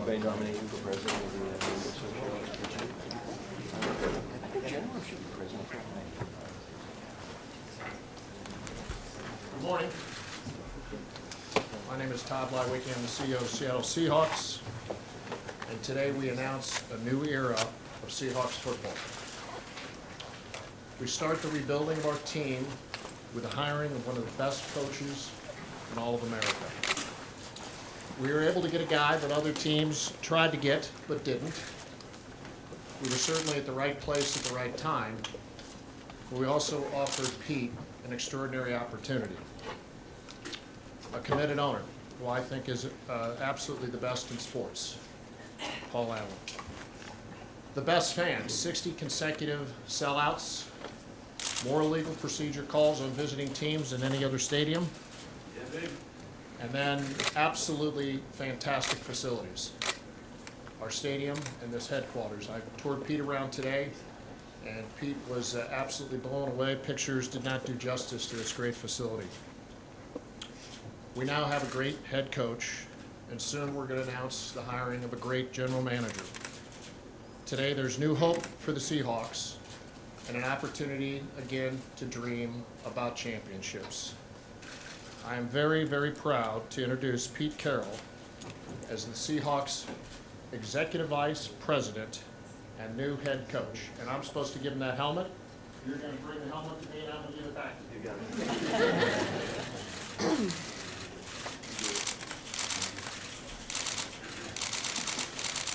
Anybody nominate you for president of the association? I think General should be president. Good morning. My name is Todd Lywicki. I'm the CEO of Seattle Seahawks. And today we announce a new era of Seahawks football. We start the rebuilding of our team with the hiring of one of the best coaches in all of America. We were able to get a guy that other teams tried to get but didn't. We were certainly at the right place at the right time. But we also offered Pete an extraordinary opportunity. A committed owner, who I think is absolutely the best in sports, Paul Allen. The best fans, 60 consecutive sellouts, more legal procedure calls on visiting teams than any other stadium. Yeah, baby. And then absolutely fantastic facilities. Our stadium and this headquarters. I toured Pete around today, and Pete was absolutely blown away. Pictures did not do justice to this great facility. We now have a great head coach, and soon we're going to announce the hiring of a great general manager. Today there's new hope for the Seahawks and an opportunity again to dream about championships. I am very, very proud to introduce Pete Carroll as the Seahawks Executive Vice President and new head coach. And I'm supposed to give him that helmet. You're going to bring the helmet to me and I'm going to give it back to you. You got it.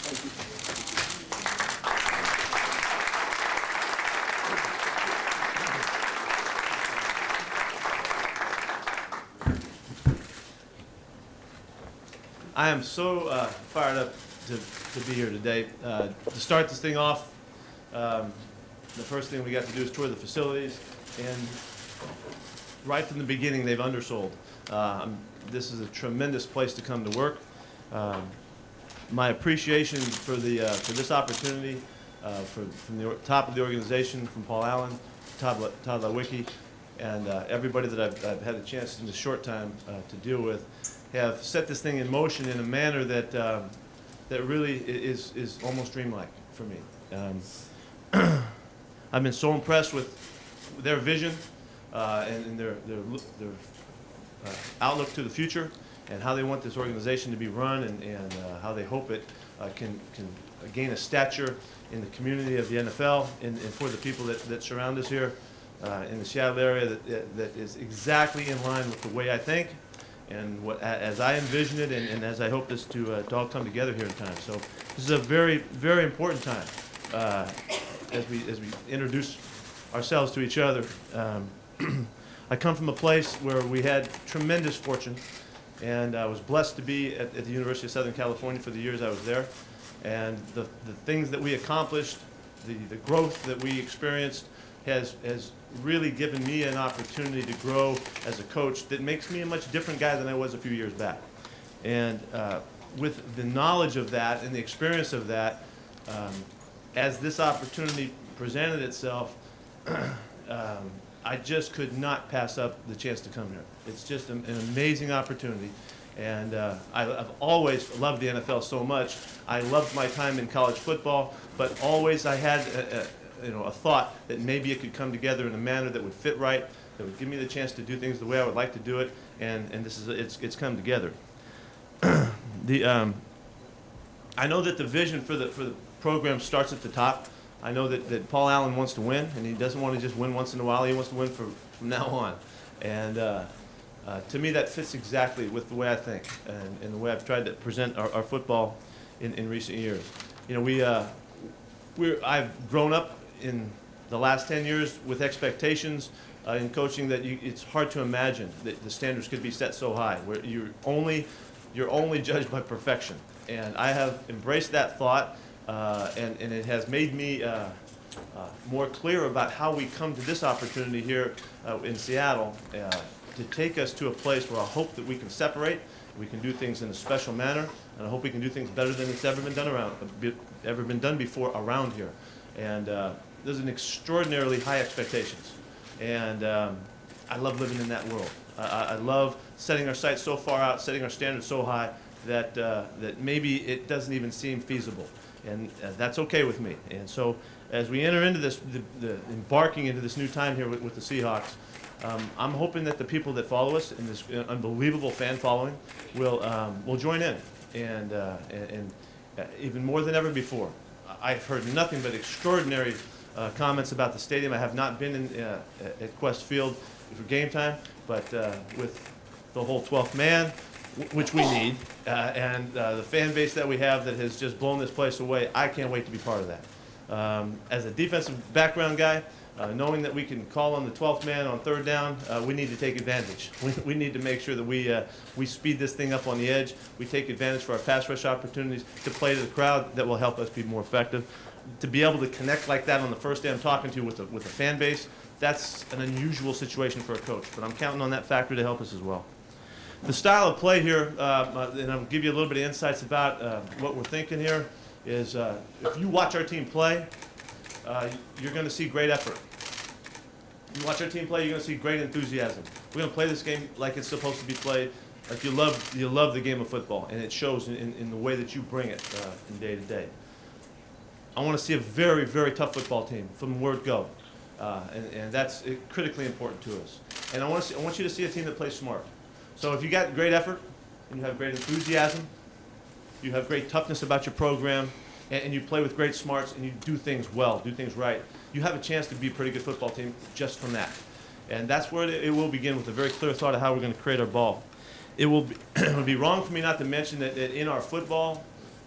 Thank you. I am so fired up to be here today. To start this thing off, the first thing we got to do is tour the facilities, and right from the beginning they've undersold. This is a tremendous place to come to work. My appreciation for this opportunity from the top of the organization, from Paul Allen, Todd Lywicki, and everybody that I've had a chance in this short time to deal with, have set this thing in motion in a manner that that really is almost dreamlike for me. I've been so impressed with their vision and their outlook to the future, and how they want this organization to be run, and how they hope it can gain a stature in the community of the NFL and for the people that surround us here in the Seattle area, that is exactly in line with the way I think, and as I envision it, and as I hope this to all come together here in time. So this is a very, very important time as we introduce ourselves to each other. I come from a place where we had tremendous fortune, and I was blessed to be at the University of Southern California for the years I was there. And the things that we accomplished, the growth that we experienced, has really given me an opportunity to grow as a coach that makes me a much different guy than I was a few years back. And with the knowledge of that and the experience of that, as this opportunity presented itself, I just could not pass up the chance to come here. It's just an amazing opportunity. And I've always loved the NFL so much. I loved my time in college football, but always I had a thought that maybe it could come together in a manner that would fit right, that would give me the chance to do things the way I would like to do it, and this is it's come together. I know that the vision for the program starts at the top. I know that Paul Allen wants to win, and he doesn't want to just win once in a while. He wants to win from now on. And to me, that fits exactly with the way I think and the way I've tried to present our football in recent years. You know, I've grown up in the last 10 years with expectations in coaching that it's hard to imagine that the standards could be set so high, where you're only judged by perfection. And I have embraced that thought, and it has made me more clear about how we come to this opportunity here in Seattle to take us to a place where I hope that we can separate, we can do things in a special manner, and I hope we can do things better than it's ever been done before around here. And there's an extraordinarily high expectations, and I love living in that world. I love setting our sights so far out, setting our standards so high that that maybe it doesn't even seem feasible, and that's okay with me. And so, as we enter into this, embarking into this new time here with the Seahawks, I'm hoping that the people that follow us in this unbelievable fan following will join in, and even more than ever before. I've heard nothing but extraordinary comments about the stadium. I have not been at Quest Field for game time, but with the whole 12th man, which we need, and the fan base that we have that has just blown this place away, I can't wait to be part of that. As a defensive background guy, knowing that we can call on the 12th man on third down, we need to take advantage. We need to make sure that we speed this thing up on the edge. We take advantage for our pass rush opportunities to play to the crowd that will help us be more effective. To be able to connect like that on the first day I'm talking to with the fan base, that's an unusual situation for a coach, but I'm counting on that factor to help us as well. The style of play here, and I'll give you a little bit of insights about what we're thinking here, is if you watch our team play, you're going to see great effort. You watch our team play, you're going to see great enthusiasm. We're going to play this game like it's supposed to be played, like you love the game of football, and it shows in the way that you bring it from day to day. I want to see a very, very tough football team from the word go, and that's critically important to us. And I want you to see a team that plays smart. So if you got great effort, and you have great enthusiasm, you have great toughness about your program, and you play with great smarts, and you do things well, do things right, you have a chance to be a pretty good football team just from that. And that's where it will begin, with a very clear thought of how we're going to create our ball. It would be wrong for me not to mention that in our football,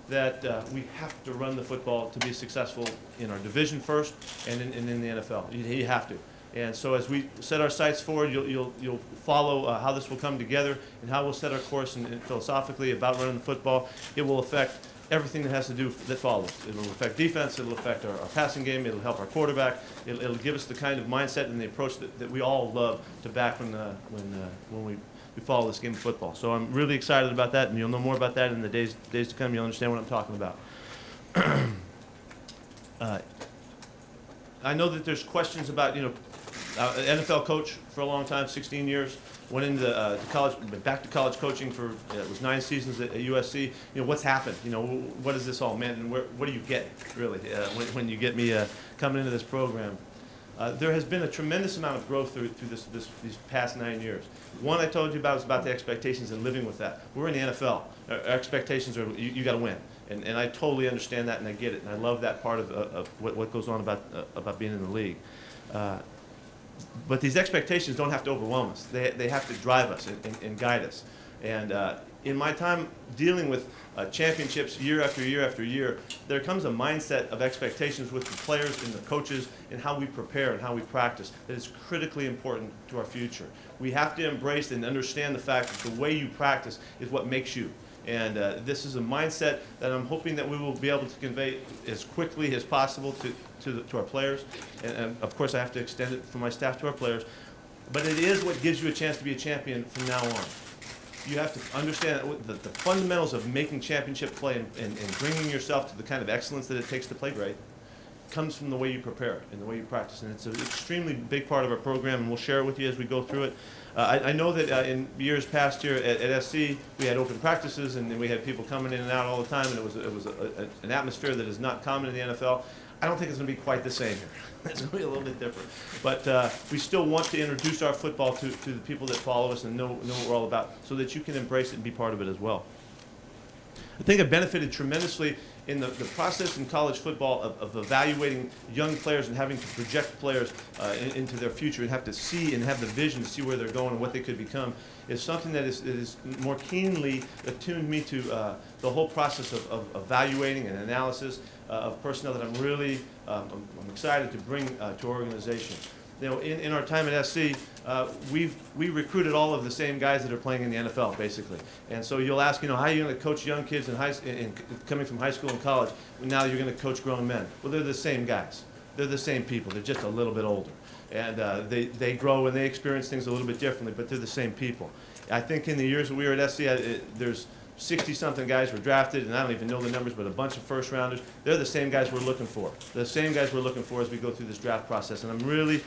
that we have to run the football to be successful in our division first and in the NFL. You have to. And so as we set our sights forward, you'll follow how this will come together and how we'll set our course and philosophically about running the football. It will affect everything that has to do that follows. It will affect defense. It will affect our passing game. It will help our quarterback. It'll give us the kind of mindset and the approach that we all love to back when we follow this game of football. So I'm really excited about that, and you'll know more about that in the days to come. You'll understand what I'm talking about. I know that there's questions about, NFL coach for a long time, 16 years, went into to college, back to college coaching for, it was 9 seasons at USC. What's happened? What is this all meant, and what do you get, really, when you get me coming into this program? There has been a tremendous amount of growth through these past 9 years. One I told you about is about the expectations and living with that. We're in the NFL. Our expectations are you got to win, and I totally understand that, and I get it, and I love that part of what goes on about being in the league. But these expectations don't have to overwhelm us. They have to drive us and guide us. And in my time dealing with championships year after year after year, there comes a mindset of expectations with the players and the coaches and how we prepare and how we practice that is critically important to our future. We have to embrace and understand the fact that the way you practice is what makes you. And this is a mindset that I'm hoping that we will be able to convey as quickly as possible to our players. And of course, I have to extend it from my staff to our players. But it is what gives you a chance to be a champion from now on. You have to understand the fundamentals of making championship play and bringing yourself to the kind of excellence that it takes to play great comes from the way you prepare and the way you practice. And it's an extremely big part of our program, and we'll share it with you as we go through it. I know that in years past here at SC, we had open practices, and we had people coming in and out all the time, and it was an atmosphere that is not common in the NFL. I don't think it's going to be quite the same here. It's going to be a little bit different. But we still want to introduce our football to the people that follow us and know what we're all about, so that you can embrace it and be part of it as well. I think I benefited tremendously in the process in college football of evaluating young players and having to project players into their future and have to see and have the vision to see where they're going and what they could become, is something that is more keenly attuned me to the whole process of evaluating and analysis of personnel that I'm really I'm excited to bring to our organization. You know, in our time at SC, we recruited all of the same guys that are playing in the NFL, basically. And so you'll ask, you know, how are you going to coach young kids coming from high school and college? Now you're going to coach grown men. Well, they're the same guys. They're the same people. They're just a little bit older. And they grow and they experience things a little bit differently, but they're the same people. I think in the years that we were at SC, there's 60-something guys were drafted, and I don't even know the numbers, but a bunch of first-rounders. They're the same guys we're looking for. The same guys we're looking for as we go through this draft process. And I'm really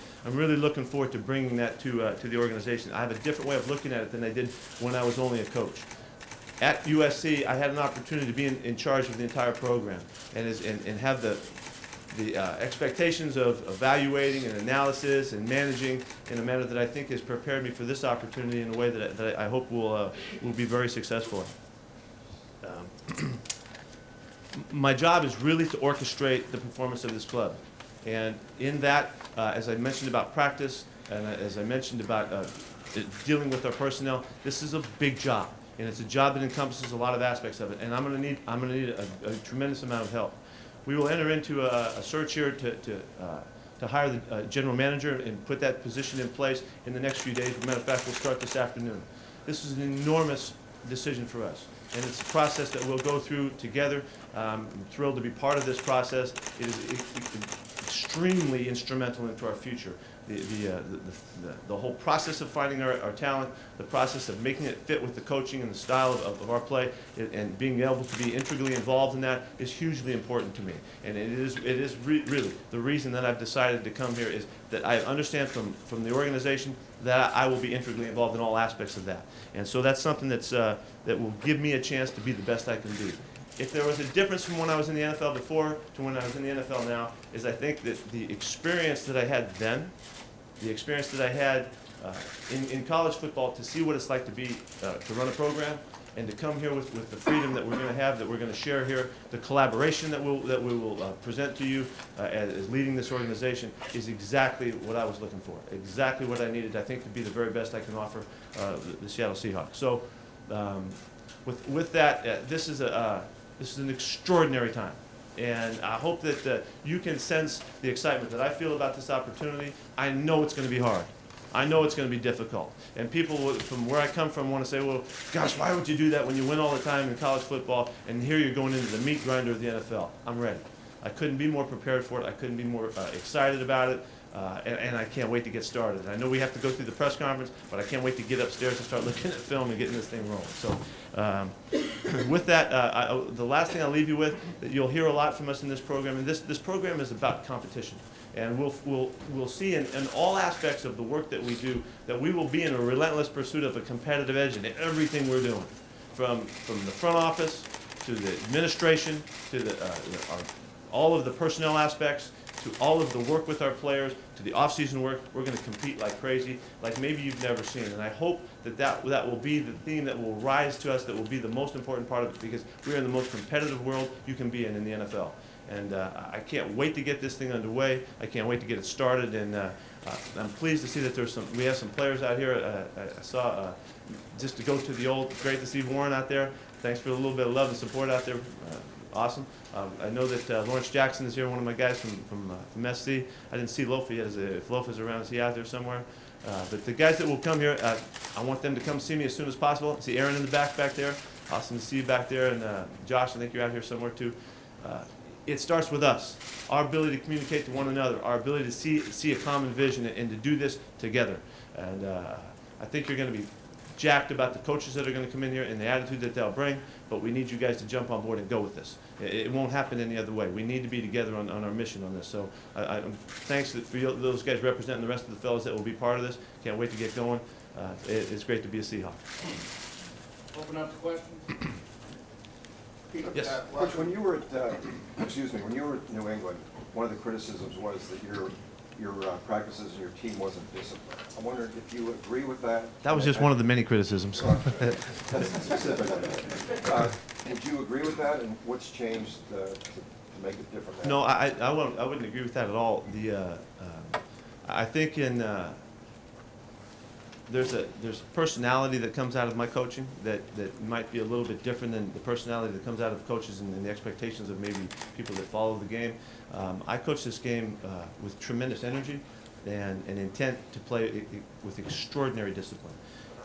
looking forward to bringing that to the organization. I have a different way of looking at it than I did when I was only a coach. At USC, I had an opportunity to be in charge of the entire program and have the expectations of evaluating and analysis and managing in a manner that I think has prepared me for this opportunity in a way that I hope will be very successful in. My job is really to orchestrate the performance of this club. And in that, as I mentioned about practice, and as I mentioned about dealing with our personnel, this is a big job. And it's a job that encompasses a lot of aspects of it. And I'm going to need a tremendous amount of help. We will enter into a search here to hire the general manager and put that position in place in the next few days. As a matter of fact, we'll start this afternoon. This is an enormous decision for us. And it's a process that we'll go through together. I'm thrilled to be part of this process. It is extremely instrumental into our future. The whole process of finding our talent, the process of making it fit with the coaching and the style of our play, and being able to be integrally involved in that is hugely important to me. And it is really the reason that I've decided to come here is that I understand from the organization that I will be integrally involved in all aspects of that. And so that's something that will give me a chance to be the best I can be. If there was a difference from when I was in the NFL before to when I was in the NFL now, is I think that the experience that I had then, the experience that I had in college football to see what it's like to run a program, and to come here with the freedom that we're going to have, that we're going to share here, the collaboration that we will present to you as leading this organization is exactly what I was looking for, exactly what I needed, I think, to be the very best I can offer the Seattle Seahawks. So with that, this is an extraordinary time. And I hope that you can sense the excitement that I feel about this opportunity. I know it's going to be hard. I know it's going to be difficult. And people from where I come from want to say, well, gosh, why would you do that when you win all the time in college football, and here you're going into the meat grinder of the NFL? I'm ready. I couldn't be more prepared for it. I couldn't be more excited about it. And I can't wait to get started. And I know we have to go through the press conference, but I can't wait to get upstairs and start looking at film and getting this thing rolling. So with that, the last thing I'll leave you with, that you'll hear a lot from us in this program, and this program is about competition. And we'll see in all aspects of the work that we do that we will be in a relentless pursuit of a competitive edge in everything we're doing, from the front office to the administration to all of the personnel aspects, to all of the work with our players, to the off-season work. We're going to compete like crazy, like maybe you've never seen. And I hope that will be the theme that will rise to us, that will be the most important part of it, because we are in the most competitive world you can be in the NFL. And I can't wait to get this thing underway. I can't wait to get it started. And I'm pleased to see that we have some players out here. I saw, just to go to the old, great to see Warren out there. Thanks for a little bit of love and support out there. Awesome. I know that Lawrence Jackson is here, one of my guys from SC. I didn't see Lofa yet. If Lofa's around, is he out there somewhere? But the guys that will come here, I want them to come see me as soon as possible. See Aaron in the back there. Awesome to see you back there. And Josh, I think you're out here somewhere too. It starts with us, our ability to communicate to one another, our ability to see a common vision and to do this together. And I think you're going to be jacked about the coaches that are going to come in here and the attitude that they'll bring, but we need you guys to jump on board and go with this. It won't happen any other way. We need to be together on our mission on this. So thanks for those guys representing the rest of the fellows that will be part of this. Can't wait to get going. It's great to be a Seahawk. Open up to questions. Yes. Coach, when you were at New England, one of the criticisms was that your practices and your team wasn't disciplined. I wondered if you agree with that. That was just one of the many criticisms. Specifically. Would you agree with that, and what's changed to make it different now? No, I wouldn't agree with that at all. I think there's a personality that comes out of my coaching that might be a little bit different than the personality that comes out of coaches and the expectations of maybe people that follow the game. I coach this game with tremendous energy, and an intent to play with extraordinary discipline.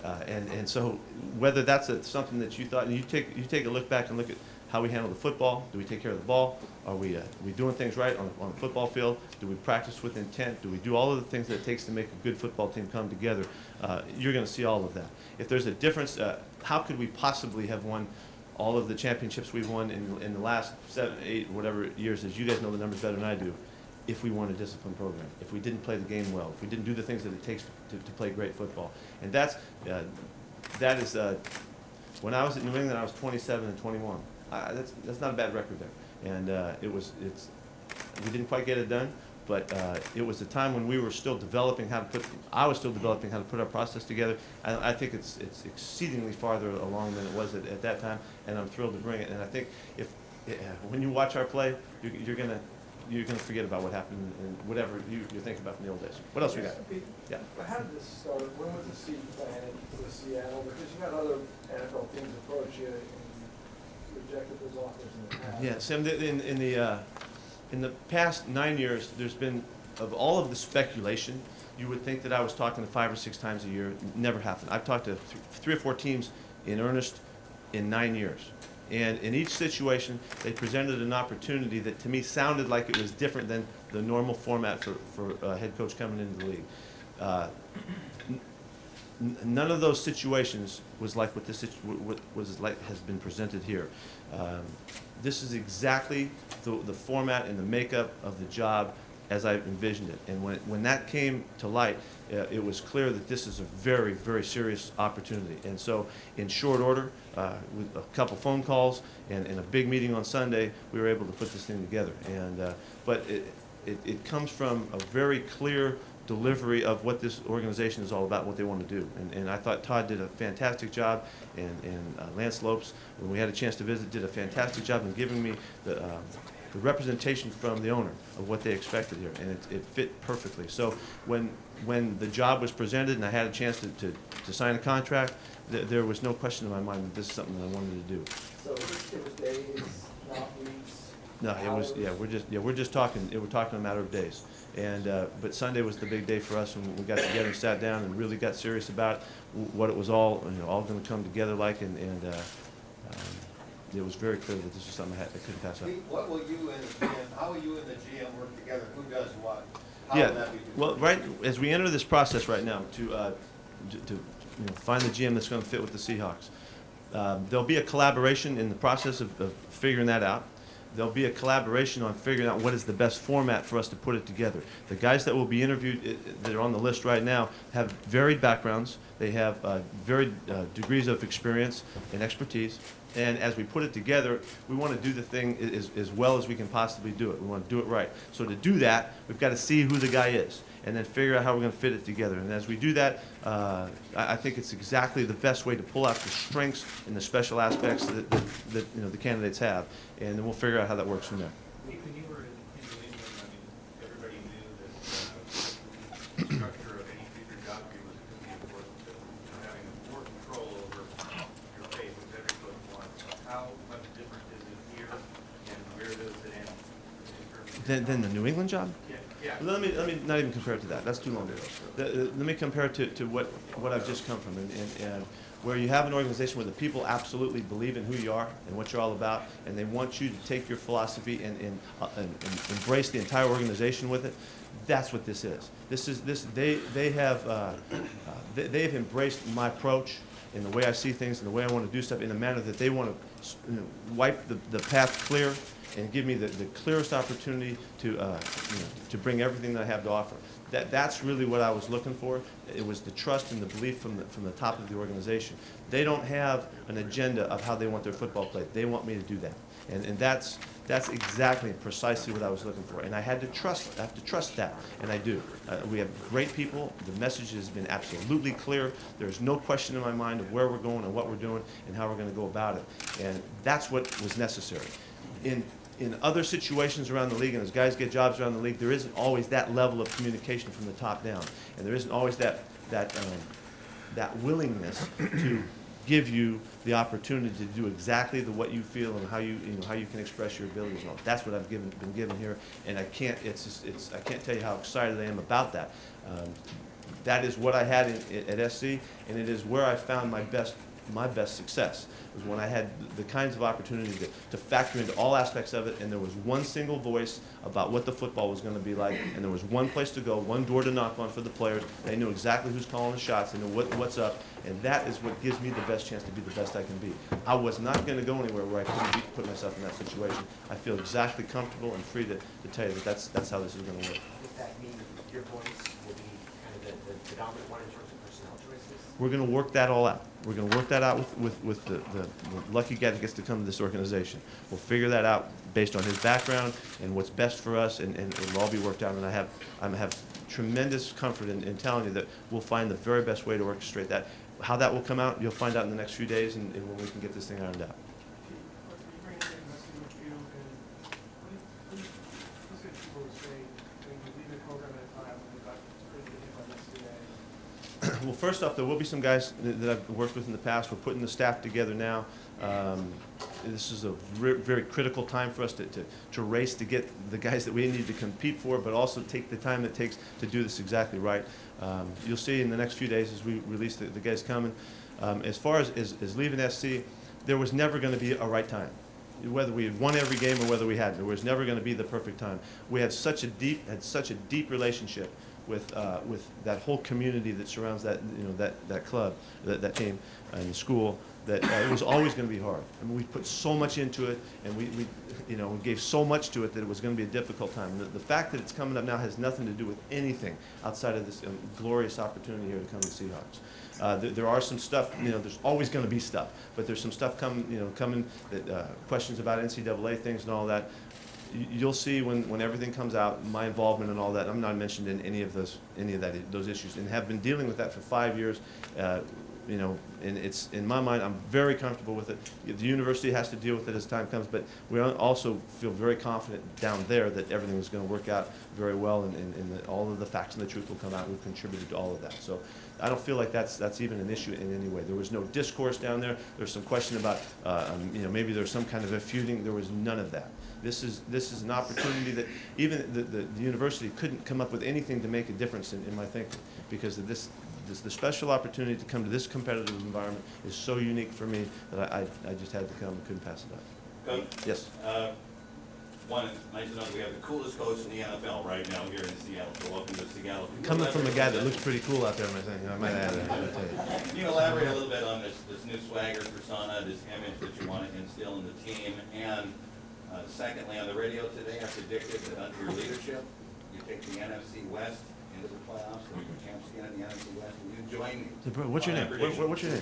And so whether that's something that you thought, and you take a look back and look at how we handle the football. Do we take care of the ball? Are we doing things right on the football field? Do we practice with intent? Do we do all of the things that it takes to make a good football team come together? You're going to see all of that. If there's a difference, how could we possibly have won all of the championships we've won in the last 7, 8, whatever years, as you guys know the numbers better than I do, if we won a disciplined program, if we didn't play the game well, if we didn't do the things that it takes to play great football? And that is, when I was at New England, I was 27 and 21. That's not a bad record there. And we didn't quite get it done, but it was a time when we were still developing I was still developing how to put our process together. I think it's exceedingly farther along than it was at that time, and I'm thrilled to bring it. And I think when you watch our play, you're gonna forget about what happened and whatever you're thinking about from the old days. What else we got? Yeah. But how did this start? When was the seed planted for Seattle? Because you had other NFL teams approach you and you rejected those offers in the past. Yeah, Sam, in the past 9 years, there's been, of all of the speculation, you would think that I was talking to 5 or 6 times a year. It never happened. I've talked to 3 or 4 teams in earnest in 9 years. And in each situation, they presented an opportunity that to me sounded like it was different than the normal format for a head coach coming into the league. None of those situations was like what has been presented here. This is exactly the format and the makeup of the job as I envisioned it. And when that came to light, it was clear that this is a very, very serious opportunity. And so in short order, with a couple phone calls and a big meeting on Sunday, we were able to put this thing together. And but it comes from a very clear delivery of what this organization is all about, what they want to do. And I thought Todd did a fantastic job, and Lance Lopes, when we had a chance to visit, did a fantastic job in giving me the representation from the owner of what they expected here, and it fit perfectly. So when the job was presented and I had a chance to sign a contract, there was no question in my mind that this is something that I wanted to do. So it was days, not weeks? No, it was, we're just talking, we're talking a matter of days. And, but Sunday was the big day for us when we got together and sat down and really got serious about what it was all going to come together like, and it was very clear that this was something I couldn't pass up. Pete, what will you and the GM, how will you and the GM work together? Who does what? How Yeah, will that be done? well, right, as we enter this process right now to find the GM that's going to fit with the Seahawks, there'll be a collaboration in the process of figuring that out. There'll be a collaboration on figuring out what is the best format for us to put it together. The guys that will be interviewed that are on the list right now have varied backgrounds. They have varied degrees of experience and expertise. And as we put it together, we want to do the thing as well as we can possibly do it. We want to do it right. So to do that, we've got to see who the guy is and then figure out how we're going to fit it together. And as we do that, I think it's exactly the best way to pull out the strengths and the special aspects that the candidates have. And then we'll figure out how that works from there. When you were in New England, I mean, everybody knew that the structure of any future job for you was going to be important to having more control over your fate, which every coach wants. How much different is it here, and where does it end in terms of Then the New England job? Yeah. Let me not even compare it to that. That's too long. Let me compare it to what I've just come from, and where you have an organization where the people absolutely believe in who you are and what you're all about, and they want you to take your philosophy and embrace the entire organization with it. That's what this is. They have embraced my approach and the way I see things and the way I want to do stuff in a manner that they want to wipe the path clear and give me the clearest opportunity to bring everything that I have to offer. That's really what I was looking for. It was the trust and the belief from the top of the organization. They don't have an agenda of how they want their football played. They want me to do that, and that's exactly precisely what I was looking for. And I have to trust that, and I do. We have great people. The message has been absolutely clear. There's no question in my mind of where we're going and what we're doing and how we're going to go about it. And that's what was necessary. In other situations around the league, and as guys get jobs around the league, there isn't always that level of communication from the top down, and there isn't always that willingness give you the opportunity to do exactly what you feel and how you can express your abilities. And all. That's what I've been given here, and I can't tell you how excited I am about that. That is what I had at SC, and it is where I found my best success, was when I had the kinds of opportunity to factor into all aspects of it, and there was one single voice about what the football was going to be like, and there was one place to go, one door to knock on for the players. They knew exactly who's calling the shots, they knew what's up, and that is what gives me the best chance to be the best I can be. I was not going to go anywhere where I couldn't put myself in that situation. I feel exactly comfortable and free to tell you that that's how this is going to work. Does that mean your voice will be kind of the dominant one in terms of personnel choices? We're going to work that all out. We're going to work that out with the lucky guy that gets to come to this organization. We'll figure that out based on his background and what's best for us, and it'll all be worked out. And I have tremendous comfort in telling you that we'll find the very best way to orchestrate that. How that will come out, you'll find out in the next few days, and when we can get this thing ironed out. Well, first off, there will be some guys that I've worked with in the past. We're putting the staff together now. This is a very critical time for us to race to get the guys that we need to compete for, but also take the time it takes to do this exactly right. You'll see in the next few days as we release the guys coming. As far as leaving SC, there was never going to be a right time. Whether we had won every game or whether we hadn't, there was never going to be the perfect time. We had such a deep relationship with that whole community that surrounds that that club, that team, and the school, that it was always going to be hard. I mean, we put so much into it, and we gave so much to it that it was going to be a difficult time. The fact that it's coming up now has nothing to do with anything outside of this glorious opportunity here to come to the Seahawks. There are some stuff, there's always going to be stuff, but there's some stuff coming that questions about NCAA things and all that. You'll see when everything comes out, my involvement in all that. I'm not mentioned in any of those issues, and have been dealing with that for 5 years. And it's, in my mind, I'm very comfortable with it. The university has to deal with it as time comes, but we also feel very confident down there that everything is going to work out very well, and that all of the facts and the truth will come out. We've contributed to all of that. So I don't feel like that's even an issue in any way. There was no discourse down there. There's some question about, maybe there's some kind of a feuding. There was none of that. This is an opportunity that even the university couldn't come up with anything to make a difference in my thinking, because of the special opportunity to come to this competitive environment is so unique for me that I just had to come and couldn't pass it up. Coach? Yes. One, nice to know that we have the coolest coach in the NFL right now here in Seattle. So welcome to Seattle. Coming from a guy that looks pretty cool out there, I might add that. I'll tell you. Can you elaborate a little bit on this new swagger persona, this image that you want to instill in the team? And secondly, on the radio today, I predicted that under your leadership, you take the NFC West into the playoffs, and the champs again in the NFC West. Will you join me? What's your name? What's your name?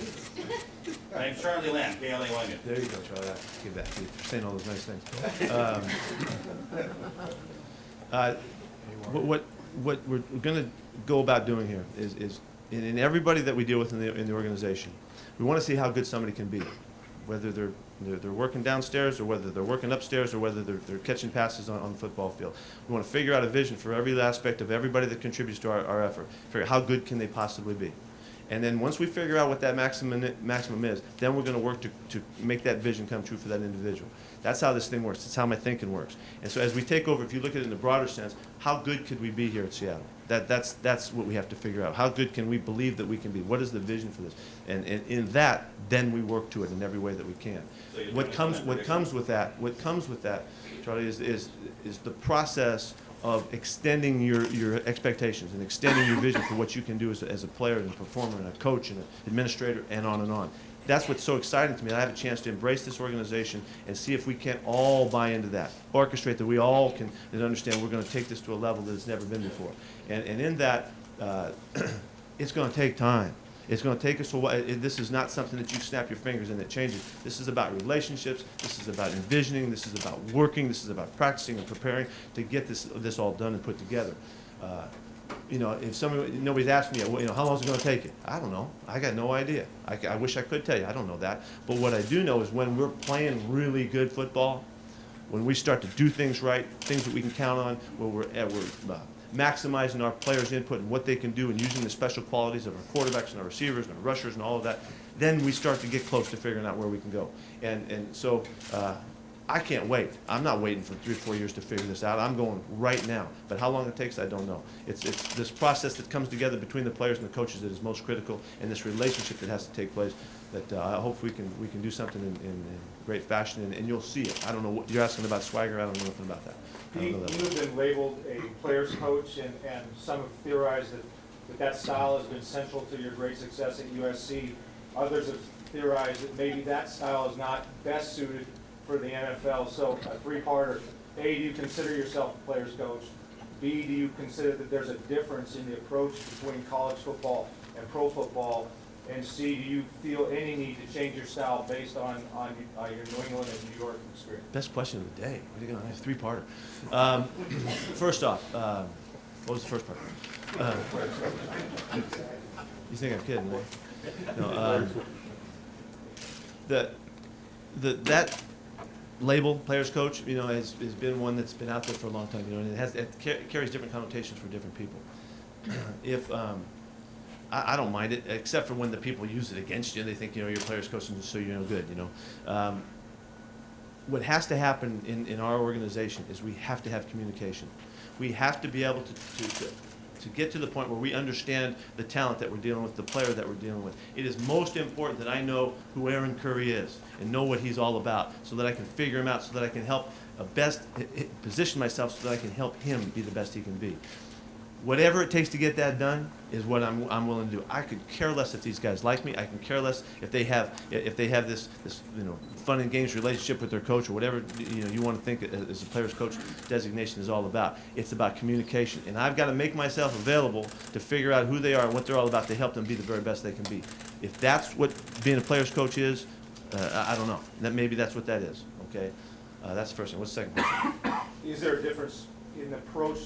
My name's Charlie Lamb, KLA1. There you go, Charlie. Give that to you for saying all those nice things. What we're going to go about doing here is in everybody that we deal with in the organization, we want to see how good somebody can be, whether they're working downstairs or whether they're working upstairs or whether they're catching passes on the football field. We want to figure out a vision for every aspect of everybody that contributes to our effort. Figure out how good can they possibly be. And then once we figure out what that maximum is, then we're going to work to make that vision come true for that individual. That's how this thing works. That's how my thinking works. And so as we take over, if you look at it in the broader sense, how good could we be here at Seattle? That's what we have to figure out. How good can we believe that we can be? What is the vision for this? And in that, then we work to it in every way that we can. So What comes with that, Charlie, is the process of extending your expectations and extending your vision for what you can do as a player and a performer and a coach and an administrator and on and on. That's what's so exciting to me. I have a chance to embrace this organization and see if we can all buy into that, orchestrate that we all can understand we're going to take this to a level that it's never been before. And in that, it's going to take time. It's going to take us a while. This is not something that you snap your fingers and it changes. This is about relationships. This is about envisioning. This is about working. This is about practicing and preparing to get this all done and put together. If nobody's asked me, how long is it going to take you? I don't know. I got no idea. I wish I could tell you. I don't know that. But what I do know is when we're playing really good football, when we start to do things right, things that we can count on, where we're maximizing our players' input and what they can do and using the special qualities of our quarterbacks and our receivers and our rushers and all of that, then we start to get close to figuring out where we can go. And so I can't wait. I'm not waiting for 3 or 4 years to figure this out. I'm going right now. But how long it takes, I don't know. It's this process that comes together between the players and the coaches that is most critical, and this relationship that has to take place. That I hope we can do something in great fashion, and you'll see it. I don't know what you're asking about swagger. I don't know nothing about that. Pete, you have been labeled a player's coach, and some have theorized that style has been central to your great success at USC. Others have theorized that maybe that style is not best suited for the NFL. So a three-parter: A, do you consider yourself a player's coach? B, do you consider that there's a difference in the approach between college football and pro football? And C, do you feel any need to change your style based on your New England and New York experience? Best question of the day. What are you going to have? Three-parter. First off, what was the first part? You think I'm kidding, right? No, that label, player's coach, has been one that's been out there for a long time, and it carries different connotations for different people. If I don't mind it, except for when the people use it against you. They think, you're player's coach and so you're no good, What has to happen in our organization is we have to have communication. We have to be able to get to the point where we understand the talent that we're dealing with, the player that we're dealing with. It is most important that I know who Aaron Curry is and know what he's all about, so that I can figure him out, so that I can help best position myself so that I can help him be the best he can be. Whatever it takes to get that done is what I'm willing to do. I could care less if these guys like me. I can care less if they have this fun and games relationship with their coach, or whatever you want to think as a player's coach designation is all about. It's about communication, and I've got to make myself available to figure out who they are and what they're all about to help them be the very best they can be. If that's what being a player's coach is, I don't know. Maybe that's what that is. Okay, that's the first thing. What's the second question? Is there a difference in approach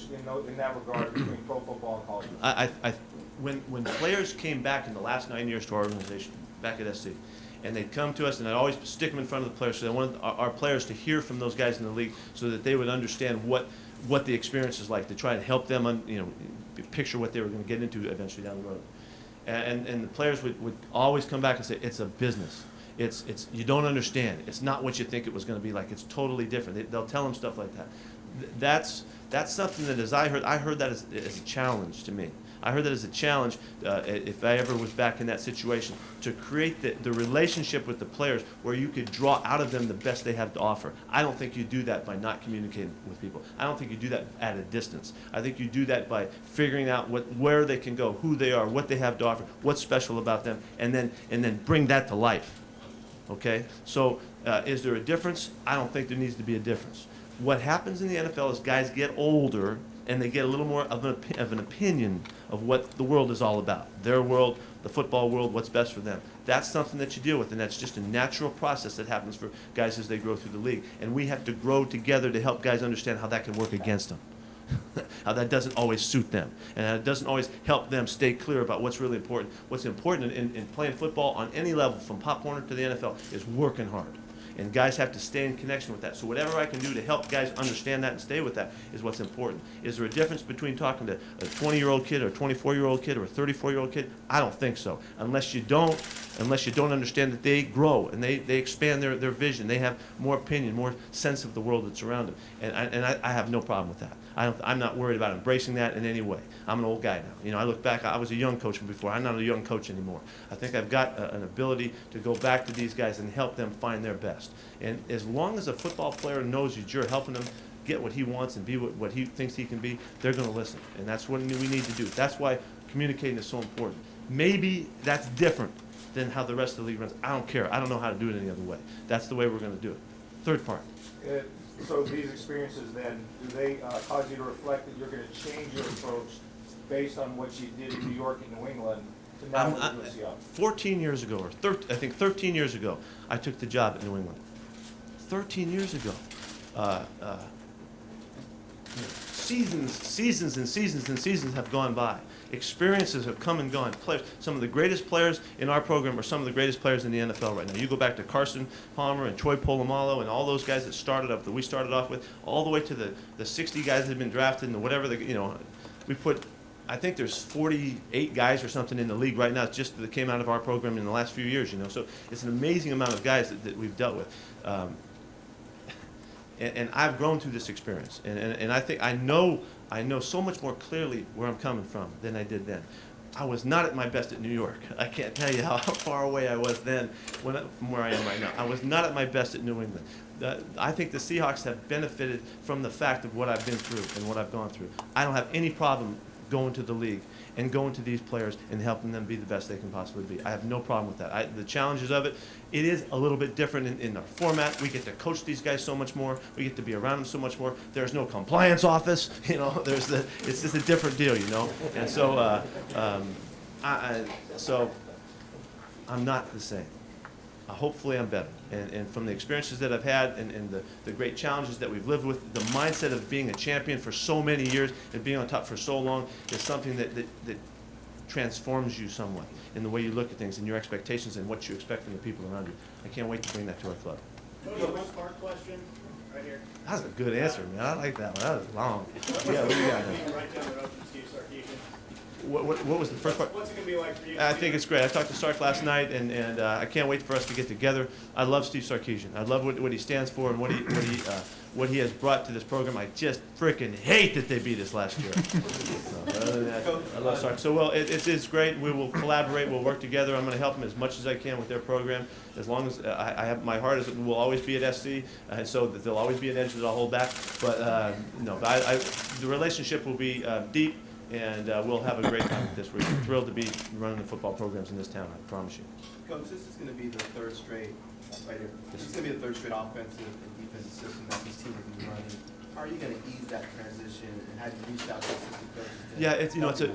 in that regard between pro football and college football? When players came back in the last 9 years to our organization, back at SC, and they'd come to us, and I'd always stick them in front of the players, so I wanted our players to hear from those guys in the league, so that they would understand what the experience is like, to try and help them picture what they were going to get into eventually down the road. And the players would always come back and say, it's a business. It's you don't understand. It's not what you think it was going to be like. It's totally different. They'll tell them stuff like that. That's something that, as I heard that as a challenge to me. I heard that as a challenge, if I ever was back in that situation, to create the relationship with the players where you could draw out of them the best they have to offer. I don't think you do that by not communicating with people. I don't think you do that at a distance. I think you do that by figuring out where they can go, who they are, what they have to offer, what's special about them, and then bring that to life. Okay? So is there a difference? I don't think there needs to be a difference. What happens in the NFL is guys get older and they get a little more of an opinion of what the world is all about. Their world, the football world, what's best for them. That's something that you deal with, and that's just a natural process that happens for guys as they grow through the league. And we have to grow together to help guys understand how that can work against them. How that doesn't always suit them, and how it doesn't always help them stay clear about what's really important. What's important in playing football on any level, from Pop Warner to the NFL, is working hard. And guys have to stay in connection with that. So whatever I can do to help guys understand that and stay with that is what's important. Is there a difference between talking to a 20-year-old kid or a 24-year-old kid or a 34-year-old kid? I don't think so. Unless you don't understand that they grow and they expand their vision. They have more opinion, more sense of the world that's around them. And I have no problem with that. I'm not worried about embracing that in any way. I'm an old guy now. I look back, I was a young coach before. I'm not a young coach anymore. I think I've got an ability to go back to these guys and help them find their best. And as long as a football player knows that you're helping him get what he wants and be what he thinks he can be, they're going to listen. And that's what we need to do. That's why communicating is so important. Maybe that's different than how the rest of the league runs. I don't care. I don't know how to do it any other way. That's the way we're going to do it. Third part. So these experiences then, do they cause you to reflect that you're going to change your approach based on what you did in New York and New England to now what you do in Seattle? 14 years ago, I think 13 years ago, I took the job at New England. 13 years ago. Seasons and seasons have gone by. Experiences have come and gone. Some of the greatest players in our program are some of the greatest players in the NFL right now. You go back to Carson Palmer and Troy Polamalu and all those guys that we started off with, all the way to the 60 guys that have been drafted and whatever I think there's 48 guys or something in the league right now, just that came out of our program in the last few years, So it's an amazing amount of guys that we've dealt with. And I've grown through this experience. And I think I know so much more clearly where I'm coming from than I did then. I was not at my best at New York. I can't tell you how far away I was then from where I am right now. I was not at my best at New England. I think the Seahawks have benefited from the fact of what I've been through and what I've gone through. I don't have any problem going to the league and going to these players and helping them be the best they can possibly be. I have no problem with that. The challenges of it is a little bit different in our format. We get to coach these guys so much more. We get to be around them so much more. There's no compliance office, it's just a different deal, And so, so I'm not the same. Hopefully I'm better. And from the experiences that I've had and the great challenges that we've lived with, the mindset of being a champion for so many years and being on top for so long is something that transforms you somewhat in the way you look at things and your expectations and what you expect from the people around you. I can't wait to bring that to our club. One part question, right here. That was a good answer, man. I like that one. That was long. Yeah, what do you got now? Right down the road from Steve Sarkisian. What was the first part? What's it gonna be like for you? I think it's great. I talked to Sark last night, and I can't wait for us to get together. I love Steve Sarkisian. I love what he stands for and what he has brought to this program. I just freaking hate that they beat us last year. So, other than that, I love Sark. So, well, it's great. We will collaborate. We'll work together. I'm going to help them as much as I can with their program. As long as I have my heart, will always be at SC, and so that there'll always be an edge that I'll hold back. But no, the relationship will be deep. And we'll have a great time with this. We're thrilled to be running the football programs in this town, I promise you. Coach, this is going to be the third straight, right here. This is going to be the third straight offensive and defensive system that this team will be running. How are you going to ease that transition, and how do you reach out to assistant coaches? Yeah,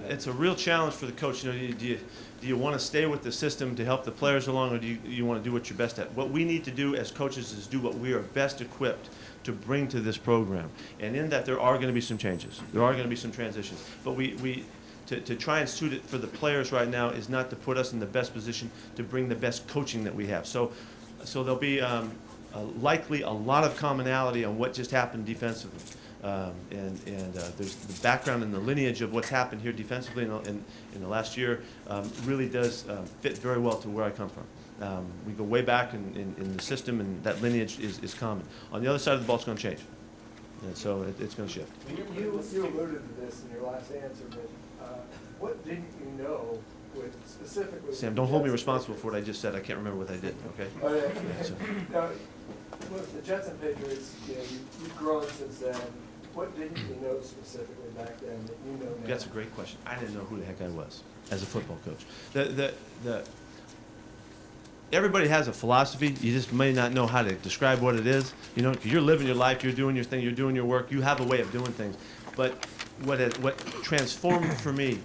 it's a real challenge for the coach. Do you want to stay with the system to help the players along, or do you want to do what you're best at? What we need to do as coaches is do what we are best equipped to bring to this program. And in that, there are going to be some changes. There are going to be some transitions. But to try and suit it for the players right now is not to put us in the best position to bring the best coaching that we have. So there'll be likely a lot of commonality on what just happened defensively. There's the background and the lineage of what's happened here defensively in the last year really does fit very well to where I come from. We go way back in the system, and that lineage is common. On the other side of the ball, it's going to change, and so it's going to shift. You alluded to this in your last answer, but what didn't you know with specifically? Sam, don't hold me responsible for what I just said. I can't remember what I did. Okay. Oh, yeah. So. Now, with the Jets and Patriots, you've grown since then. What didn't you know specifically back then that you know now? That's a great question. I didn't know who the heck I was as a football coach. Everybody has a philosophy. You just may not know how to describe what it is. Because you're living your life, you're doing your thing, you're doing your work. You have a way of doing things. But what transformed for me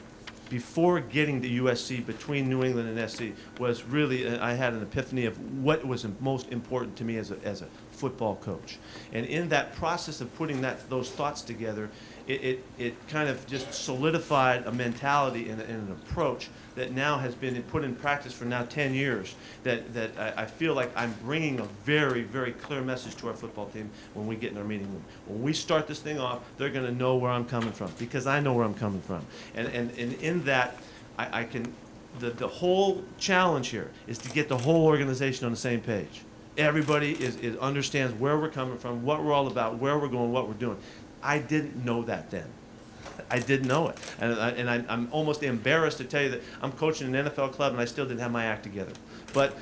before getting to USC, between New England and SC, was really I had an epiphany of what was most important to me as a football coach. And in that process of putting those thoughts together, it kind of just solidified a mentality and an approach that now has been put in practice for now 10 years, that I feel like I'm bringing a very, very clear message to our football team when we get in our meeting room. When we start this thing off, they're going to know where I'm coming from, because I know where I'm coming from. And in that, I can, the whole challenge here is to get the whole organization on the same page. Everybody understands where we're coming from, what we're all about, where we're going, what we're doing. I didn't know that then. I didn't know it. And I'm almost embarrassed to tell you that I'm coaching an NFL club and I still didn't have my act together. But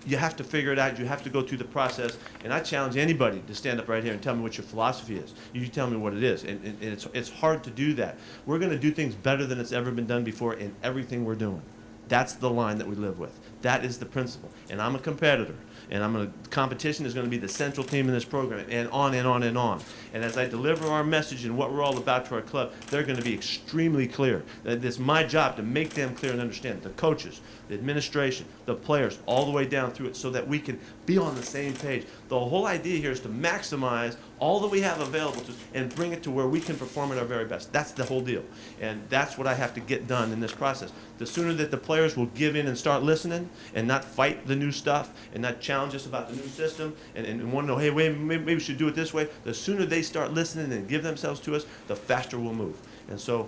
you have to figure it out. You have to go through the process. And I challenge anybody to stand up right here and tell me what your philosophy is. You tell me what it is. And it's hard to do that. We're going to do things better than it's ever been done before in everything we're doing. That's the line that we live with. That is the principle. And I'm a competitor. And competition is going to be the central theme in this program, and on and on and on. And as I deliver our message and what we're all about to our club, they're going to be extremely clear. It's my job to make them clear and understand, the coaches, the administration, the players, all the way down through it, so that we can be on the same page. The whole idea here is to maximize all that we have available to us and bring it to where we can perform at our very best. That's the whole deal. And that's what I have to get done in this process. The sooner that the players will give in and start listening and not fight the new stuff and not challenge us about the new system and want to know, hey, maybe we should do it this way, the sooner they start listening and give themselves to us, the faster we'll move. And so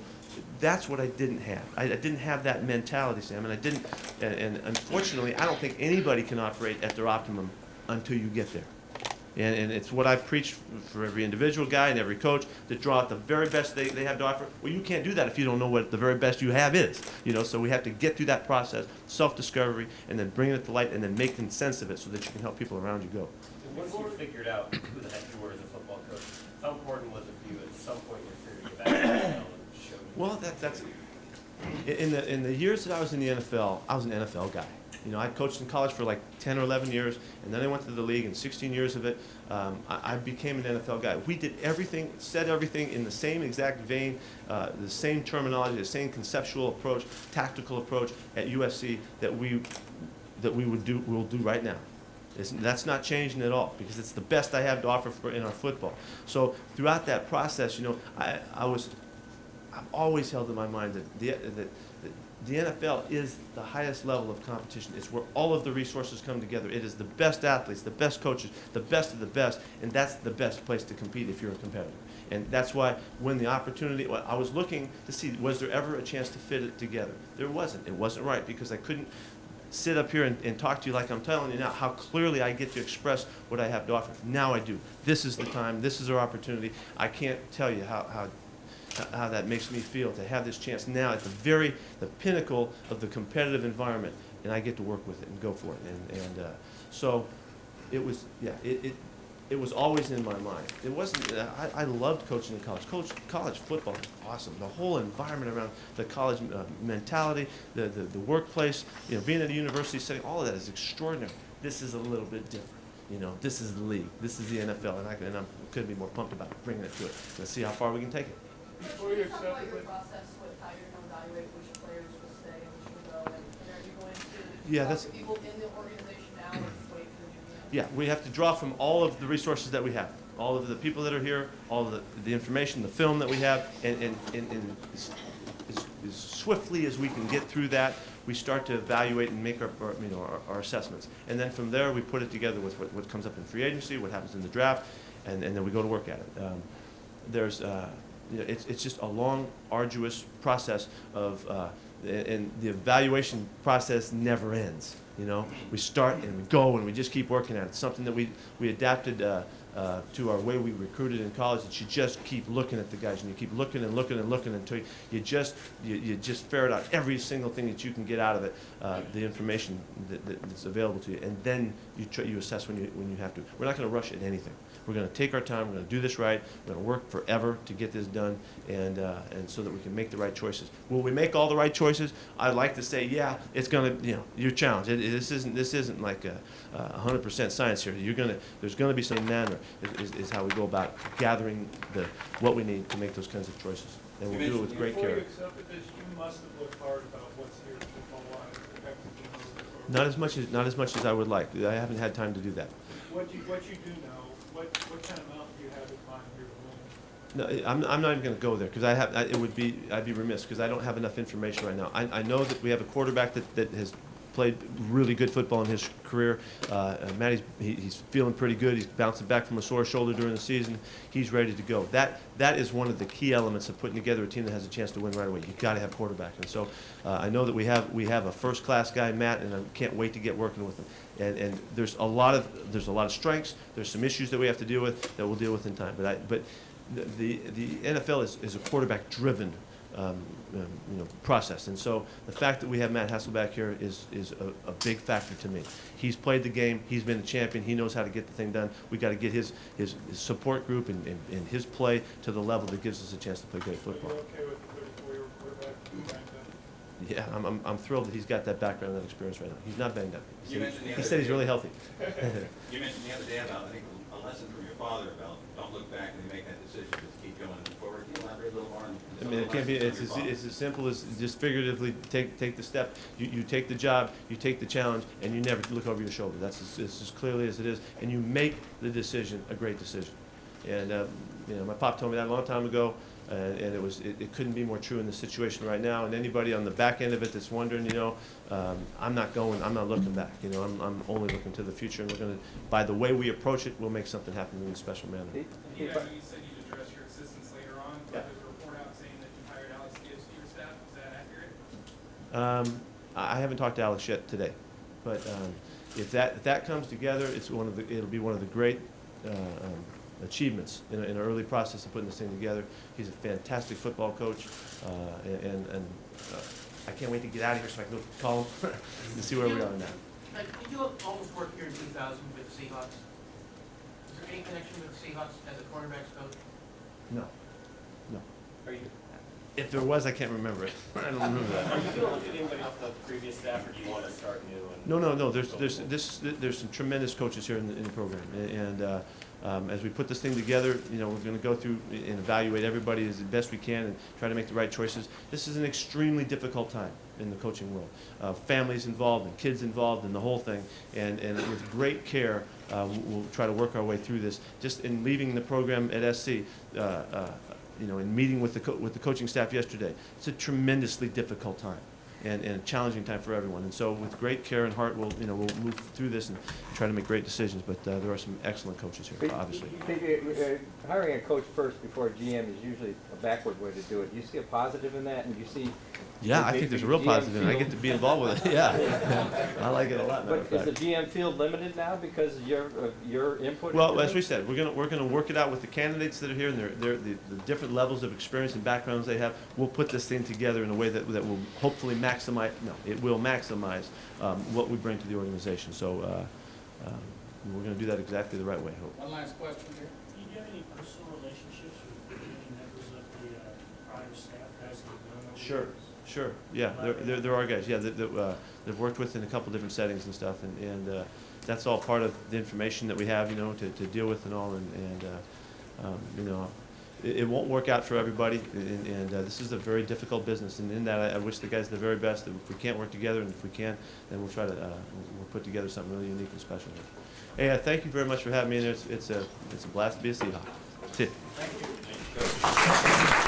that's what I didn't have. I didn't have that mentality, Sam, and I didn't, and unfortunately, I don't think anybody can operate at their optimum until you get there. And it's what I preach for every individual guy and every coach, to draw out the very best they have to offer. Well, you can't do that if you don't know what the very best you have is. So we have to get through that process, self-discovery, and then bringing it to light, and then making sense of it so that you can help people around you go. Once you figured out who the heck you were as a football coach, how important was it for you at some point in your career to get back to the NFL and show you? Well, that's in the years that I was in the NFL, I was an NFL guy. I coached in college for like 10 or 11 years, and then I went to the league, and 16 years of it, I became an NFL guy. We did everything, said everything in the same exact vein, the same terminology, the same conceptual approach, tactical approach at USC that we'll do right now. That's not changing at all, because it's the best I have to offer in our football. So throughout that process, I've always held in my mind that the NFL is the highest level of competition. It's where all of the resources come together. It is the best athletes, the best coaches, the best of the best, and that's the best place to compete if you're a competitor. And that's why when the opportunity, I was looking to see, was there ever a chance to fit it together? There wasn't. It wasn't right, because I couldn't sit up here and talk to you like I'm telling you now, how clearly I get to express what I have to offer. Now I do. This is the time. This is our opportunity. I can't tell you how that makes me feel to have this chance now at the pinnacle of the competitive environment, and I get to work with it and go for it. And so it was, it was always in my mind. It wasn't, I loved coaching in college. College football is awesome. The whole environment around the college mentality, the workplace, being at a university setting, all of that is extraordinary. This is a little bit different. This is the league. This is the NFL, and I couldn't be more pumped about bringing it to it. Let's see how far we can take it. Before you talk about your process with how you're going to evaluate which players will stay and which will go, and are you going to talk to people in the organization now, or just wait for the new? Yeah, we have to draw from all of the resources that we have, all of the people that are here, all of the information, the film that we have, and as swiftly as we can get through that, we start to evaluate and make our assessments. And then from there, we put it together with what comes up in free agency, what happens in the draft, and then we go to work at it. It's just a long, arduous process of, and the evaluation process never ends. We start and we go and we just keep working at it. It's something that we adapted to our way we recruited in college. That you just keep looking at the guys, and you keep looking and looking and looking until you just ferret out every single thing that you can get out of it, the information that's available to you, and then you assess when you have to. We're not going to rush at anything. We're going to take our time. We're going to do this right. We're going to work forever to get this done, and so that we can make the right choices. Will we make all the right choices? I'd like to say, yeah. It's going to, you're challenged. This isn't like a 100% science here. There's going to be some manner is how we go about gathering what we need to make those kinds of choices, and we'll do it with great care. Before you accepted this, you must have looked hard about what's here football-wise. Not as much as I would like. I haven't had time to do that. What you do know, what kind of amount do you have in mind here to win? No, I'm not even going to go there, because I'd be remiss, because I don't have enough information right now. I know that we have a quarterback that has played really good football in his career. Matty's he's feeling pretty good. He's bouncing back from a sore shoulder during the season. He's ready to go. That is one of the key elements of putting together a team that has a chance to win right away. You've got to have quarterback. And so I know that we have a first-class guy, Matt, and I can't wait to get working with him. And there's a lot of strengths. There's some issues that we have to deal with that we'll deal with in time. But the NFL is a quarterback-driven process, and so the fact that we have Matt Hasselbeck here is a big factor to me. He's played the game. He's been the champion. He knows how to get the thing done. We got to get his support group and his play to the level that gives us a chance to play great football. Are you okay with your quarterback being banged up? Yeah, I'm thrilled that he's got that background and that experience right now. He's not banged up. He said he's really healthy. You mentioned the other day about, I think, a lesson from your father about don't look back when you make that decision, just keep going forward. Can you elaborate a little more on I mean, it can't be. It's as simple as just figuratively take the step. You take the job, you take the challenge, and you never look over your shoulder. That's as clearly as it is, and you make the decision a great decision. And my pop told me that a long time ago, and it couldn't be more true in the situation right now. And anybody on the back end of it that's wondering, I'm not looking back. I'm only looking to the future, and we're going to, by the way we approach it, we'll make something happen in a special manner. You said you'd address your assistants later on, but there's a report out saying that you I haven't talked to Alex yet today, but if that comes together, it'll be one of the great achievements in an early process of putting this thing together. He's a fantastic football coach, and I can't wait to get out of here so I can go call him and see where we are now. Did you almost work here in 2000 with the Seahawks? Is there any connection with the Seahawks as a cornerbacks coach? No. Are you? If there was, I can't remember it. I don't remember that. Are you going to look at anybody off the previous staff, or do you want to start new? No. There's some tremendous coaches here in the program, and as we put this thing together, we're going to go through and evaluate everybody as best we can and try to make the right choices. This is an extremely difficult time in the coaching world. Families involved and kids involved and the whole thing, and with great care, we'll try to work our way through this. Just in leaving the program at SC. In meeting with the coaching staff yesterday, it's a tremendously difficult time and a challenging time for everyone. And so, with great care and heart, we'll move through this and try to make great decisions. But there are some excellent coaches here, obviously. Hiring a coach first before a GM is usually a backward way to do it. Do you see a positive in that, and do you see? Yeah, I think there's a real positive, and I get to be involved with it. Yeah, I like it a lot. But is the GM field limited now because of your input? Well, as we said, we're gonna work it out with the candidates that are here and the different levels of experience and backgrounds they have. We'll put this thing together in a way that will hopefully maximize. No, it will maximize what we bring to the organization. So we're going to do that exactly the right way. I hope. One last question here. Do you have any personal relationships with any members of the prior staff, guys that have done over the Sure. Yeah, there are guys. Yeah, they've worked with in a couple different settings and stuff, and that's all part of the information that we have, to deal with and all. It won't work out for everybody, and this is a very difficult business. And in that, I wish the guys the very best. If we can't work together, and if we can, then we'll try to we'll put together something really unique and special here. Hey, thank you very much for having me. And it's a blast to be a Seahawk. Thank you.